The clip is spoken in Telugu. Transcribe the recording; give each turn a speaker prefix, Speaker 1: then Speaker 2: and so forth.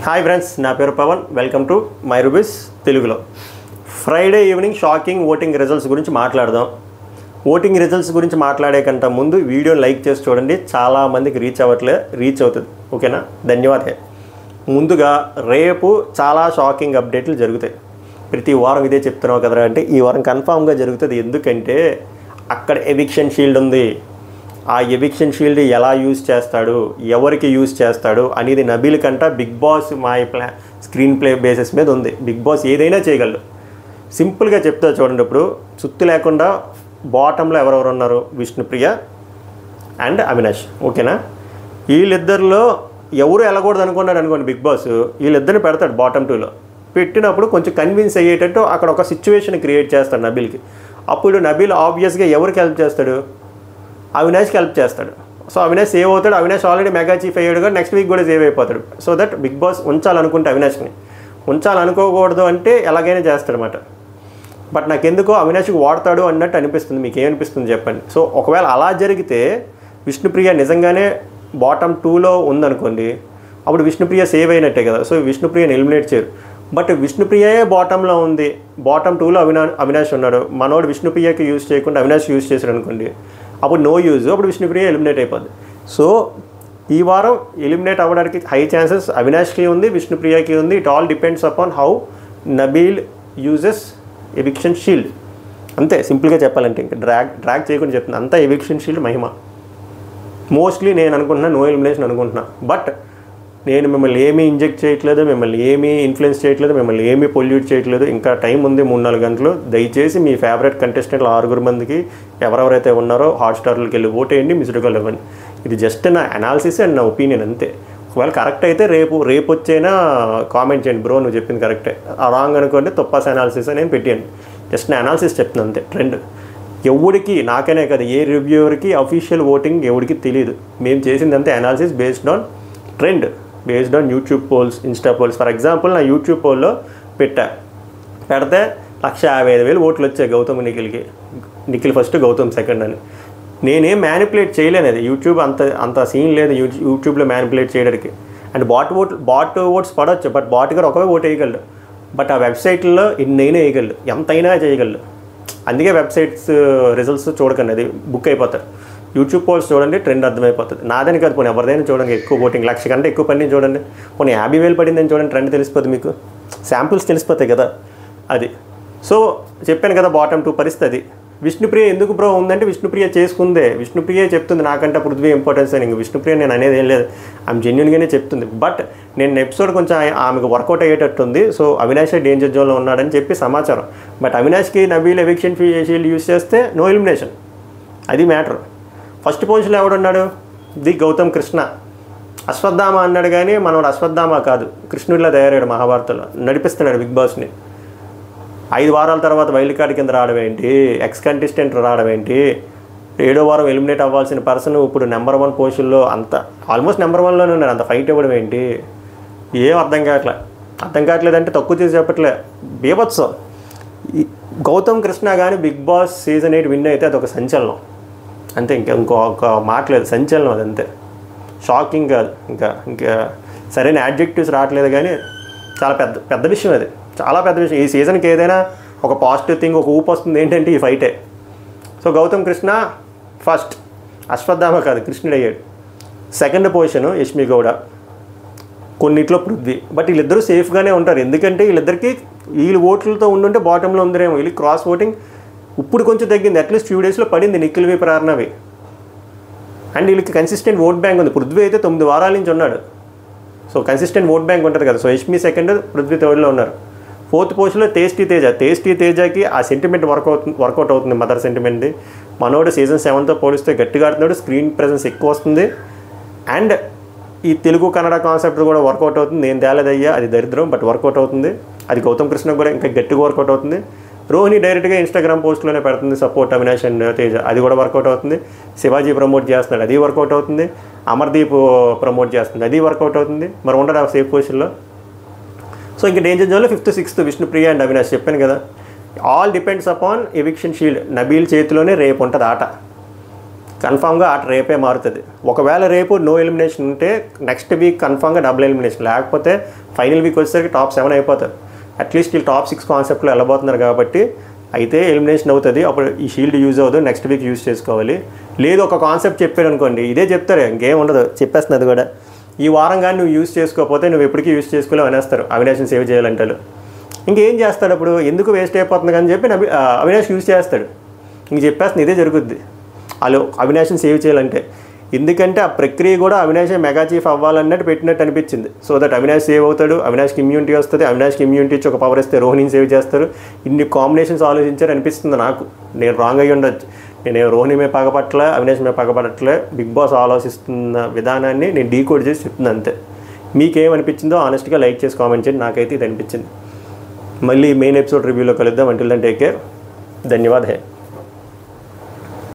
Speaker 1: హాయ్ ఫ్రెండ్స్, నా పేరు Pavan. Welcome to my reviews తెలుగులో. Friday evening shocking voting results గురించి మాట్లాడదాం. ఓటింగ్ రిజల్ట్స్ గురించి మాట్లాడే కంటే ముందు వీడియోని లైక్ చేసి చూడండి. చాలామందికి రీచ్ అవుతుంది. ఓకేనా? ధన్యవాదాలు. ముందుగా రేపు చాలా షాకింగ్ అప్డేట్లు జరుగుతాయి. ప్రతి వారం ఇదే చెప్తున్నావు కదరా అంటే ఈ వారం కన్ఫామ్గా జరుగుతుంది. ఎందుకంటే అక్కడ ఎవిక్షన్ షీల్డ్ ఉంది. ఆ ఎవిక్షన్ షీల్డ్ ఎలా యూజ్ చేస్తాడు, ఎవరికి యూజ్ చేస్తాడు అనేది నబీల్ కంట big boss screen play basis మీద ఉంది. బిగ్ బాస్ ఏదైనా చేయగలడు. సింపుల్గా చెప్తా చూడండి. ఇప్పుడు సుత్తి లేకుండా బాటంలో ఎవరెవరు ఉన్నారు? విష్ణుప్రియ అండ్ అవినాష్. ఓకేనా? వీళ్ళిద్దరిలో ఎవరు వెళ్ళకూడదు అనుకోండి బిగ్ బాస్ వీళ్ళిద్దరిని పెడతాడు బాటమ్ 2లో. పెట్టినప్పుడు కొంచెం కన్విన్స్ అయ్యేటట్టు అక్కడ ఒక సిచ్యువేషన్ క్రియేట్ చేస్తాడు నబీల్కి. అప్పుడు నబీల్ ఆబ్వియస్గా ఎవరికి హెల్ప్ చేస్తాడు? అవినాష్కి హెల్ప్ చేస్తాడు. సో అవినాష్ సేవ్ అవుతాడు. అవినాష్ ఆల్రెడీ మెగా చీఫ్ అయ్యాడు కదా, నెక్స్ట్ వీక్ కూడా సేవ్ అయిపోతాడు. సో దట్ బిగ్ బాస్ ఉంచాలనుకుంటే అవినాష్ని ఉంచాలనుకోకూడదు అంటే ఎలాగైనా చేస్తాడనమాట. బట్ నాకెందుకో అవినాష్కి వాడతాడు అన్నట్టు అనిపిస్తుంది. మీకు ఏమనిపిస్తుంది చెప్పండి. సో ఒకవేళ అలా జరిగితే విష్ణుప్రియ నిజంగానే బాటమ్ 2లో ఉందనుకోండి, అప్పుడు విష్ణుప్రియ సేవ్ అయినట్టే కదా. సో విష్ణుప్రియని ఎలిమినేట్ చేయరు. బట్ విష్ణుప్రియే బాటంలో ఉంది, బాటమ్ 2లో అవినాష్ ఉన్నాడు. మనోడు విష్ణుప్రియకి యూజ్ చేయకుండా అవినాష్ యూజ్ చేశాడు అనుకోండి, అప్పుడు నో యూజ్. అప్పుడు విష్ణుప్రియ ఎలిమినేట్ అయిపోద్ది. సో ఈ వారం ఎలిమినేట్ అవ్వడానికి హై ఛాన్సెస్ అవినాష్కి ఉంది, విష్ణుప్రియకి ఉంది. It all depends upon how Nabeel uses eviction shield. అంతే సింపుల్గా చెప్పాలంటే. ఇంకా డ్రాగ్ చేయకుండా చెప్తున్నా. అంతా ఎవిక్షన్ షీల్డ్ మహిమ. మోస్ట్లీ నేను అనుకుంటున్నా నో ఎలిమినేషన్ అనుకుంటున్నా. బట్ నేను మిమ్మల్ని ఏమీ ఇంజెక్ట్ చేయట్లేదు, మిమ్మల్ని ఏమీ ఇన్ఫ్లుయెన్స్ చేయట్లేదు, మిమ్మల్ని ఏమీ పొల్యూట్ చేయట్లేదు. ఇంకా టైం ఉంది 3-4 గంటలు. దయచేసి మీ ఫేవరెట్ కంటెస్టెంట్లు 6 మందికి ఎవరెవరైతే ఉన్నారో హాట్స్టార్లోకి వెళ్ళి ఓటేయండి, మిస్డ్ కాల్ ఇవ్వండి. ఇది జస్ట్ నా అనాలిసిస్ అండ్ నా ఒపీనియన్ అంతే. ఒకవేళ కరెక్ట్ అయితే రేపు వచ్చైనా కామెంట్ చేయండి, బ్రో నువ్వు చెప్పింది కరెక్టే. రాంగ్ అనుకోండి, తొప్పాస్ అనాలిసిస్ అని పెట్టేయండి. జస్ట్ నా అనాలిసిస్ చెప్తున్నాను అంతే. ట్రెండ్ ఎవరికి, నాకనే కదా ఏ రివ్యూవర్కి అఫీషియల్ ఓటింగ్ ఎవరికి తెలియదు. మేము చేసింది అంతే analysis based on trend, based on YouTube polls, insta polls. For example నా యూట్యూబ్ పోల్లో పెడితే 155,000 ఓట్లు వచ్చాయి గౌతమ్ నిఖిల్ ఫస్ట్, గౌతమ్ సెకండ్ అని. నేనేం మ్యానిపులేట్ చేయలేను. అది యూట్యూబ్ అంత సీన్ లేదు యూట్యూబ్లో మ్యానిపులేట్ చేయడానికి. అండ్ బాట్ ఓట్స్ పడవచ్చు, బట్ బాట్ గారు ఒకవే ఓటు వేయగలడు. బట్ ఆ వెబ్సైట్లో ఎన్నైనా వేయగలడు, ఎంతైనా చేయగలడు. అందుకే వెబ్సైట్స్ రిజల్ట్స్ చూడకండి, అది బుక్ అయిపోతారు. యూట్యూబ్ పోల్స్ చూడండి, ట్రెండ్ అర్థమైపోతుంది. నాదని కాదు, పోనీ ఎవరిదైనా చూడండి. ఎక్కువ ఓటింగ్ 1,00,000 కంటే ఎక్కువ పడింది చూడండి, పోనీ 50,000 పడిందని చూడండి, ట్రెండ్ తెలిసిపోతుంది మీకు. శాంపుల్స్ తెలిసిపోతాయి కదా అది. సో చెప్పాను కదా బాటమ్ 2 పరిస్థితి. విష్ణుప్రియ ఎందుకు బ్రో ఉందంటే విష్ణుప్రియ చేసుకుందే. విష్ణుప్రియ చెప్తుంది నాకంటే పృథ్వీ ఇంపార్టెన్స్ అని. ఇంక విష్ణుప్రియ నేను అనేది ఏం లేదు, ఆమె జెన్యున్గానే చెప్తుంది. బట్ నేను ఎపిసోడ్ కొంచెం ఆమెకు వర్కౌట్ అయ్యేటట్టుంది. సో అవినాష్ డేంజర్ జోన్లో ఉన్నాడని చెప్పి సమాచారం. బట్ అవినాష్కి నబీల్ ఎవిక్షన్ షీల్డ్ యూజ్ చేస్తే నో ఎలిమినేషన్. అది మ్యాటర్. ఫస్ట్ పొజిషన్లో ఎవడున్నాడు? గౌతమ్ కృష్ణ. అశ్వత్థామ అన్నాడు కానీ మనోడు అశ్వత్థామ కాదు, కృష్ణుడిలా తయారయ్యాడు. మహాభారతంలో నడిపిస్తున్నాడు బిగ్ బాస్ని. 5 వారాల తర్వాత వైల్డ్ కార్డ్ కింద రావడం ఏంటి, ఎక్స్ కంటెస్టెంట్ రావడం ఏంటి, 7వ వారం ఎలిమినేట్ అవ్వాల్సిన పర్సన్ ఇప్పుడు నెంబర్ 1 పొజిషన్లో, అంత ఆల్మోస్ట్ నెంబర్ 1లోనే ఉన్నారు. అంత ఫైట్ ఇవ్వడం ఏంటి? ఏం అర్థం కావట్లేదంటే తక్కువ చేసి చెప్పట్లే. బీభత్సం. గౌతమ్ కృష్ణ కానీ బిగ్ బాస్ సీజన్ 8 విన్ అయితే అదొక సంచలనం అంతే. ఇంకొక మాట్లేదు, సంచలనం అదంతే. షాకింగ్ కాదు. ఇంకా సరైన యాడ్జెక్టివ్స్ రావట్లేదు కానీ చాలా పెద్ద విషయం అది, చాలా పెద్ద విషయం. ఈ సీజన్కి ఏదైనా ఒక పాజిటివ్ థింగ్, ఒక ఊపు వస్తుంది ఏంటంటే ఈ ఫైటే. సో గౌతమ్ కృష్ణ ఫస్ట్, అశ్వత్థామ కాదు కృష్ణుడు అయ్యాడు. సెకండ్ పొజిషన్ యష్మి గౌడ, కొన్నిట్లో పృథ్వీ. బట్ వీళ్ళిద్దరూ సేఫ్గానే ఉంటారు. ఎందుకంటే వీళ్ళు ఓట్లతో ఉండుంటే బాటంలో ఉందరేమో. వీళ్ళు క్రాస్ ఓటింగ్ ఇప్పుడు కొంచెం తగ్గింది, అట్లీస్ట్ ఫ్యూ డేస్లో పడింది నిఖిల్వి, ప్రేరణవి. అండ్ వీళ్ళకి కన్సిస్టెంట్ ఓట్ బ్యాంక్ ఉంది. పృథ్వీ అయితే 9 వారాల నుంచి ఉన్నాడు. సో కన్సిస్టెంట్ ఓట్ బ్యాంక్ ఉంటుంది కదా. సో యష్మి సెకండ్, పృథ్వీ థర్డ్లో ఉన్నారు. 4th పొజిషన్లో టేస్టీ తేజకి ఆ సెంటిమెంట్ వర్కౌట్ అవుతుంది, మదర్ సెంటిమెంట్ది. మనోడు సీజన్ 7తో పోలిస్తే గట్టిగా ఆడుతున్నాడు, స్క్రీన్ ప్రెజెన్స్ ఎక్కువ వస్తుంది. అండ్ ఈ తెలుగు కన్నడ కాన్సెప్ట్ కూడా వర్కౌట్ అవుతుంది. నేను తేలేదయ్యా అది దరిద్రం, బట్ వర్కౌట్ అవుతుంది. అది గౌతమ్ కృష్ణ కూడా ఇంకా గట్టిగా వర్కౌట్ అవుతుంది. రోహిణి డైరెక్ట్గా ఇన్స్టాగ్రామ్ పోస్ట్లోనే పెడుతుంది సపోర్ట్ అవినాష్ అండ్ తేజ, అది కూడా వర్కౌట్ అవుతుంది. శివాజీ ప్రమోట్ చేస్తున్నాడు, అది వర్కౌట్ అవుతుంది. అమర్దీప్ ప్రమోట్ చేస్తుంది, అది వర్కౌట్ అవుతుంది. మరి ఉండడు ఆ సేఫ్ పొజిషన్లో. సో ఇంకా డేంజర్ జోన్లో 5th, 6th Vishnupriya and Avinash. చెప్పాను కదా, all depends upon eviction shield. Nabeel చేతిలోనే రేపు ఉంటుంది ఆట. కన్ఫామ్గా ఆట రేపే మారుతుంది. ఒకవేళ రేపు నో ఎలిమినేషన్ ఉంటే నెక్స్ట్ వీక్ కన్ఫామ్గా డబుల్ ఎలిమినేషన్, లేకపోతే ఫైనల్ వీక్ వచ్చేసరికి టాప్ 7 అయిపోతారు. అట్లీస్ట్ వీళ్ళు టాప్ 6 కాన్సెప్ట్లో వెళ్ళబోతున్నారు కాబట్టి అయితే ఎలిమినేషన్ అవుతుంది. అప్పుడు ఈ షీల్డ్ యూజ్ అవ్వదు, నెక్స్ట్ వీక్ యూజ్ చేసుకోవాలి. లేదు ఒక కాన్సెప్ట్ చెప్పాడు అనుకోండి, ఇదే చెప్తారు, ఇంకేం ఉండదు, చెప్పేస్తున్నది కూడా. ఈ వారం కానీ నువ్వు యూజ్ చేసుకోకపోతే నువ్వు ఎప్పటికీ యూజ్ చేసుకోలేవు అనేస్తారు అవినాష్ని సేవ్ చేయాలంటే. ఇంకేం చేస్తాడు అప్పుడు, ఎందుకు వేస్ట్ అయిపోతుంది కానీ చెప్పి అవినాష్ యూజ్ చేస్తాడు. ఇంక చెప్పేస్తుంది ఇదే జరుగుద్ది వాళ్ళు అవినాష్ని సేవ్ చేయాలంటే. ఎందుకంటే ఆ ప్రక్రియ కూడా అవినాష్ మెగా చీఫ్ అవ్వాలన్నట్టు పెట్టినట్టు అనిపించింది. సో దట్ అవినాష్ సేవ్ అవుతాడు, అవినాష్కి ఇమ్యూనిటీ వస్తుంది, అవినాష్కి ఇమ్యూనిటీ ఇచ్చి ఒక పవర్ ఇస్తే రోహిణిని సేవ్ చేస్తారు. ఇన్ని కాంబినేషన్స్ ఆలోచించారు అనిపిస్తుంది నాకు. నేను రాంగ్ అయ్యి ఉండొచ్చు, నేను రోహిణి మీద పగపట్ల, అవినాష్ మీద పగపడట్లే. బిగ్ బాస్ ఆలోచిస్తున్న విధానాన్ని నేను డీకోడ్ చేసి చెప్తుంది అంతే. మీకేమనిపించిందో ఆనెస్ట్గా లైక్ చేసి కామెంట్ చేయండి. నాకైతే ఇది అనిపించింది. మళ్ళీ మెయిన్ ఎపిసోడ్ రివ్యూలో కలుద్దాం. Until then take care. ధన్యవాద్ హై.